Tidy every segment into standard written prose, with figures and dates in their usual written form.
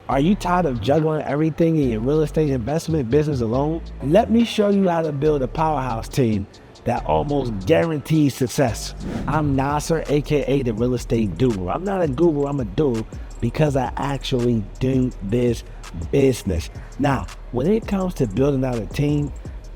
Are you tired of juggling everything in your real estate investment business alone? Let me show you how to build a powerhouse team that almost guarantees success. I'm Nasser, aka the real estate guru. I'm not a guru, I'm a doer because I actually do this business. Now, when it comes to building out a team,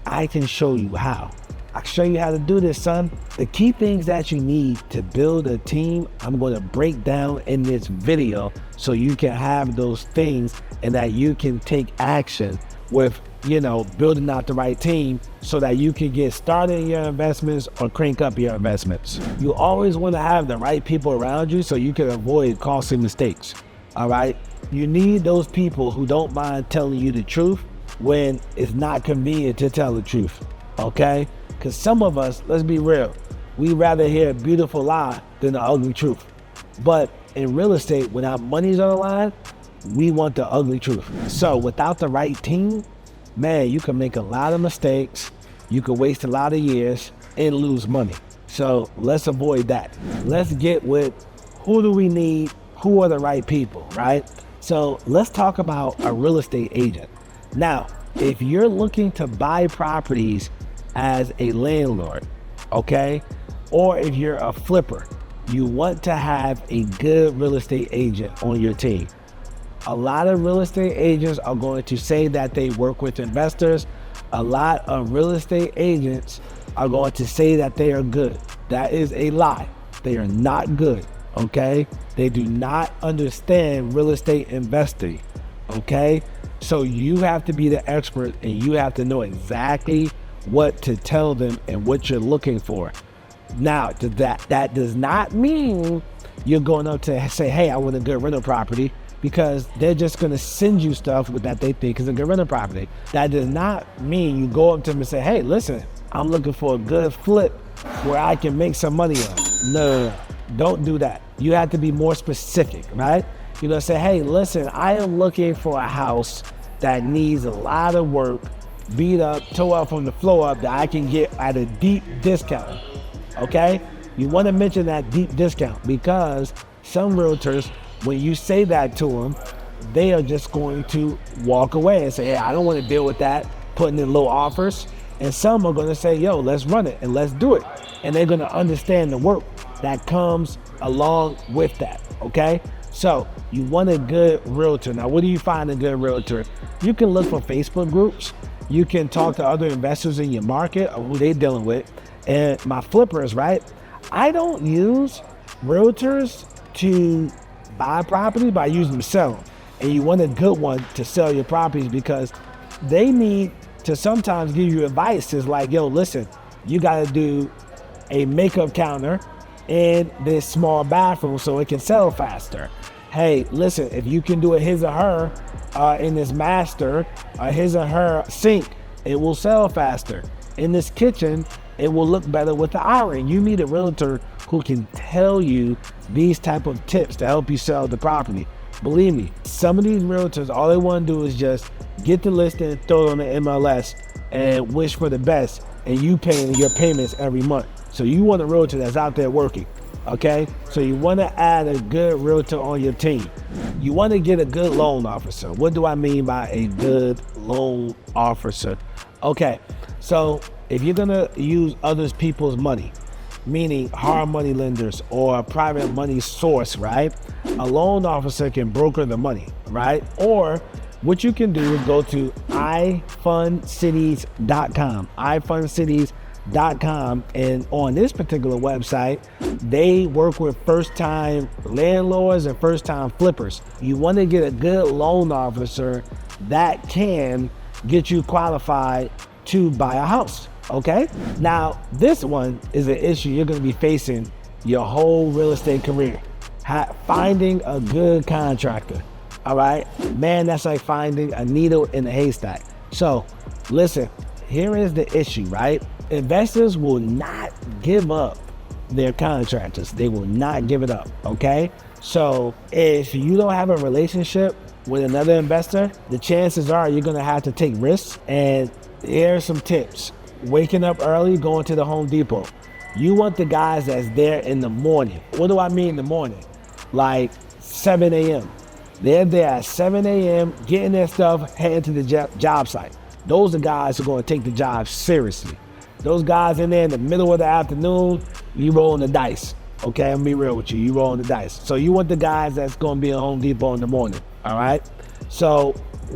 I can show you how. I can show you how to do this, son. The key things that you need to build a team, I'm going to break down in this video so you can have those things and that you can take action with, building out the right team so that you can get started in your investments or crank up your investments. You always want to have the right people around you so you can avoid costly mistakes, all right? You need those people who don't mind telling you the truth when it's not convenient to tell the truth, okay? Because some of us, let's be real, we'd rather hear a beautiful lie than the ugly truth. But in real estate, when our money's on the line, we want the ugly truth. So without the right team, man, you can make a lot of mistakes, you can waste a lot of years and lose money. So let's avoid that. Let's get with who do we need, who are the right people, right? So let's talk about a real estate agent. Now, if you're looking to buy properties as a landlord, okay? Or if you're a flipper, you want to have a good real estate agent on your team. A lot of real estate agents are going to say that they work with investors. A lot of real estate agents are going to say that they are good. That is a lie. They are not good, okay? They do not understand real estate investing, okay? So you have to be the expert and you have to know exactly what to tell them and what you're looking for. Now, that does not mean you're going up to say, hey, I want a good rental property, because they're just going to send you stuff that they think is a good rental property. That does not mean you go up to them and say, hey, listen, I'm looking for a good flip where I can make some money on. No, don't do that. You have to be more specific, right? You're going to say, hey, listen, I am looking for a house that needs a lot of work, beat up, tore up from the floor up, that I can get at a deep discount, okay? You want to mention that deep discount because some realtors, when you say that to them, they are just going to walk away and say, hey, I don't want to deal with that, putting in low offers. And some are going to say, yo, let's run it and let's do it. And they're going to understand the work that comes along with that, okay? So you want a good realtor. Now, what do you find a good realtor? You can look for Facebook groups. You can talk to other investors in your market or who they're dealing with. And my flippers, right? I don't use realtors to buy property, but I use them to sell them. And you want a good one to sell your properties because they need to sometimes give you advice. It's like, yo, listen, you got to do a makeup counter in this small bathroom so it can sell faster. Hey, listen, if you can do a his or her in this master, his or her sink, it will sell faster. In this kitchen, it will look better with the iron. You need a realtor who can tell you these type of tips to help you sell the property. Believe me, some of these realtors, all they want to do is just get the listing, throw it on the MLS, and wish for the best, and you paying your payments every month. So you want a realtor that's out there working, okay? So you want to add a good realtor on your team. You want to get a good loan officer. What do I mean by a good loan officer? Okay, so if you're gonna use other people's money, meaning hard money lenders or a private money source, right? A loan officer can broker the money, right? Or what you can do is go to ifundcities.com, ifundcities.com, and on this particular website, they work with first-time landlords and first-time flippers. You want to get a good loan officer that can get you qualified to buy a house, okay? Now, this one is an issue you're gonna be facing your whole real estate career. Finding a good contractor, all right? Man, that's like finding a needle in a haystack. So, listen, here is the issue, right? Investors will not give up their contractors. They will not give it up, okay? So, if you don't have a relationship with another investor, the chances are you're gonna have to take risks. And here are some tips. Waking up early, going to the Home Depot. You want the guys that's there in the morning. What do I mean in the morning? Like 7 a.m. They're there at 7 a.m. getting their stuff, heading to the job site. Those are guys who are going to take the job seriously. Those guys in there in the middle of the afternoon, you rolling the dice. Okay, I'm gonna be real with you. You rolling the dice. So you want the guys that's gonna be at Home Depot in the morning. All right. So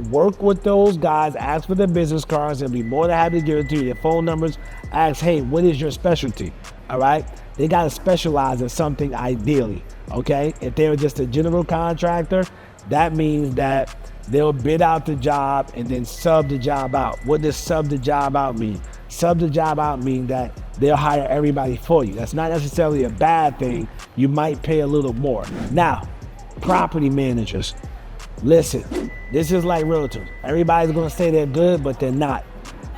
work with those guys. Ask for their business cards. They'll be more than happy to give it to you. Their phone numbers. Ask, hey, what is your specialty? All right. They gotta specialize in something ideally. Okay. If they're just a general contractor, that means that they'll bid out the job and then sub the job out. What does sub the job out mean? Sub the job out means that they'll hire everybody for you. That's not necessarily a bad thing. You might pay a little more. Now, property managers, listen, this is like realtors. Everybody's gonna say they're good, but they're not.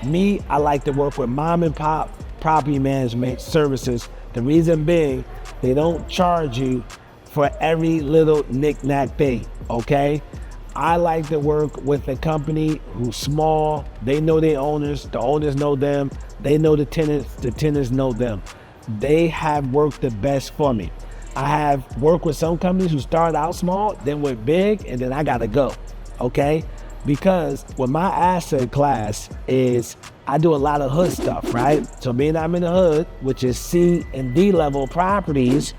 Me, I like to work with mom and pop property management services. The reason being, they don't charge you for every little knick-knack thing, okay? I like to work with a company who's small. They know their owners, the owners know them, they know the tenants know them. They have worked the best for me. I have worked with some companies who started out small, then went big, and then I gotta go, okay? Because with my asset class is, I do a lot of hood stuff, right? So being I'm in the hood, which is C and D level properties,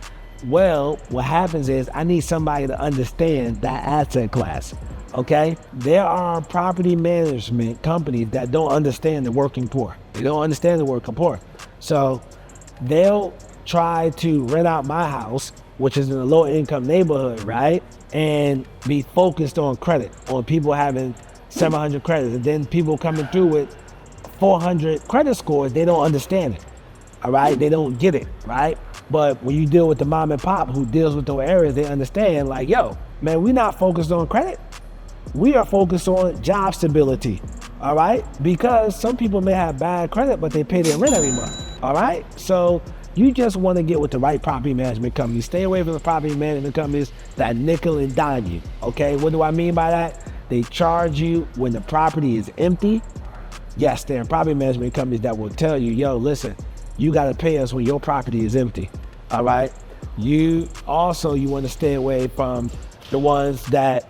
well, what happens is I need somebody to understand that asset class, okay? There are property management companies that don't understand the working poor. They don't understand the working poor. So they'll try to rent out my house, which is in a low income neighborhood, right? And be focused on credit, on people having 700 credits. And then people coming through with 400 credit scores, they don't understand it, all right? They don't get it, right? But when you deal with the mom and pop who deals with those areas, they understand like, yo, man, we're not focused on credit. We are focused on job stability, all right? Because some people may have bad credit, but they pay their rent every month, all right? So you just want to get with the right property management company. Stay away from the property management companies that nickel and dime you, okay? What do I mean by that? They charge you when the property is empty. Yes, there are property management companies that will tell you, yo, listen, you got to pay us when your property is empty, all right? You want to stay away from the ones that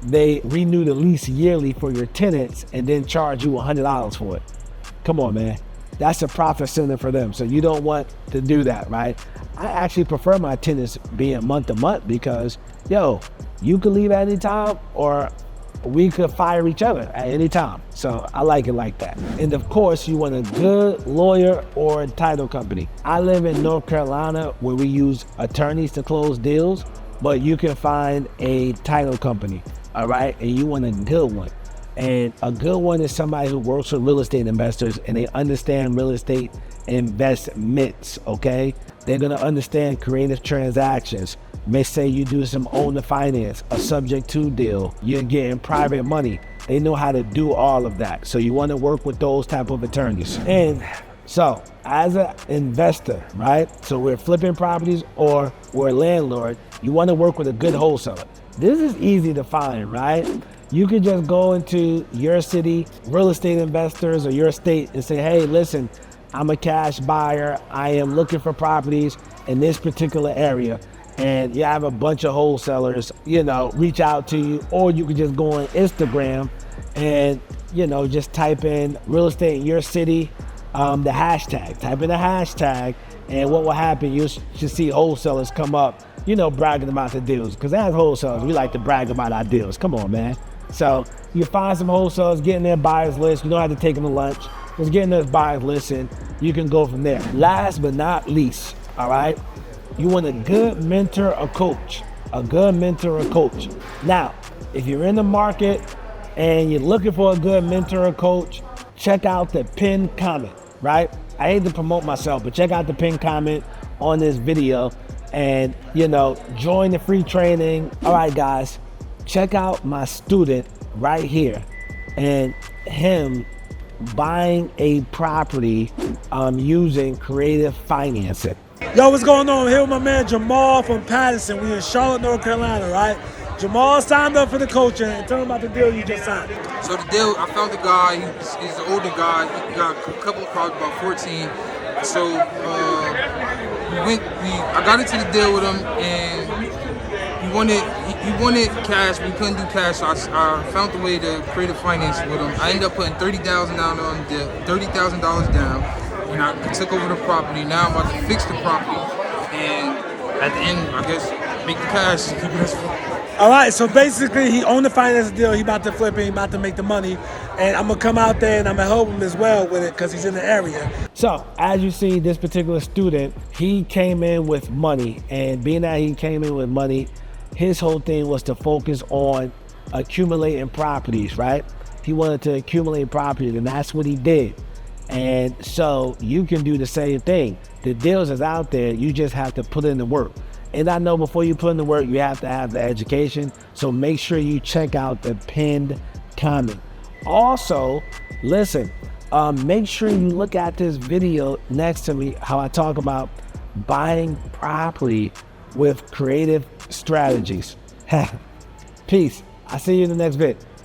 they renew the lease yearly for your tenants and then charge you $100 for it. Come on, man. That's a profit center for them. So you don't want to do that, right? I actually prefer my tenants being month to month because, yo, you could leave at any time or we could fire each other at any time. So I like it like that. And of course, you want a good lawyer or title company. I live in North Carolina where we use attorneys to close deals, but you can find a title company, all right? And you want a good one. And a good one is somebody who works with real estate investors and they understand real estate investments, okay? They're gonna understand creative transactions. May say you do some owner finance, a subject to deal, you're getting private money. They know how to do all of that. So you wanna work with those type of attorneys. And so as an investor, right? So we're flipping properties or we're a landlord, you wanna work with a good wholesaler. This is easy to find, right? You can just go into your city, real estate investors or your state and say, hey, listen, I'm a cash buyer. I am looking for properties in this particular area. And you have a bunch of wholesalers, reach out to you, or you can just go on Instagram and, just type in real estate in your city, the hashtag, type in the hashtag, and what will happen, you should see wholesalers come up, bragging about the deals. Because as wholesalers, we like to brag about our deals. Come on, man. So you find some wholesalers, get in their buyers list. You don't have to take them to lunch. Just get in their buyers list and you can go from there. Last but not least, all right, you want a good mentor or coach. A good mentor or coach. Now, if you're in the market and you're looking for a good mentor or coach, check out the pinned comment, right? I hate to promote myself, but check out the pinned comment on this video and, join the free training. All right, guys. Check out my student right here and him buying a property using creative financing. Yo, what's going on? I'm here with my man Jamal from Patterson. We in Charlotte, North Carolina, right? Jamal signed up for the coaching and tell him about the deal you just signed. So the deal, I found the guy, he's an older guy, he got a couple of cars, about 14. So I got into the deal with him and he wanted cash, we couldn't do cash, so I found a way to create a finance with him. I ended up putting $30,000 down, and I took over the property. Now I'm about to fix the property, and at the end, I guess, make the cash. Keep it. All right, so basically he owned the finance deal, he about to flip it, he about to make the money, and I'm gonna come out there and I'm gonna help him as well with it because he's in the area. So as you see, this particular student, he came in with money, and being that he came in with money, his whole thing was to focus on accumulating properties, right? He wanted to accumulate properties, and that's what he did. And so you can do the same thing. The deals is out there, you just have to put in the work. And I know before you put in the work, you have to have the education. So make sure you check out the pinned comment. Also, listen, make sure you look at this video next to me, how I talk about buying property with creative strategies. Peace. I'll see you in the next vid.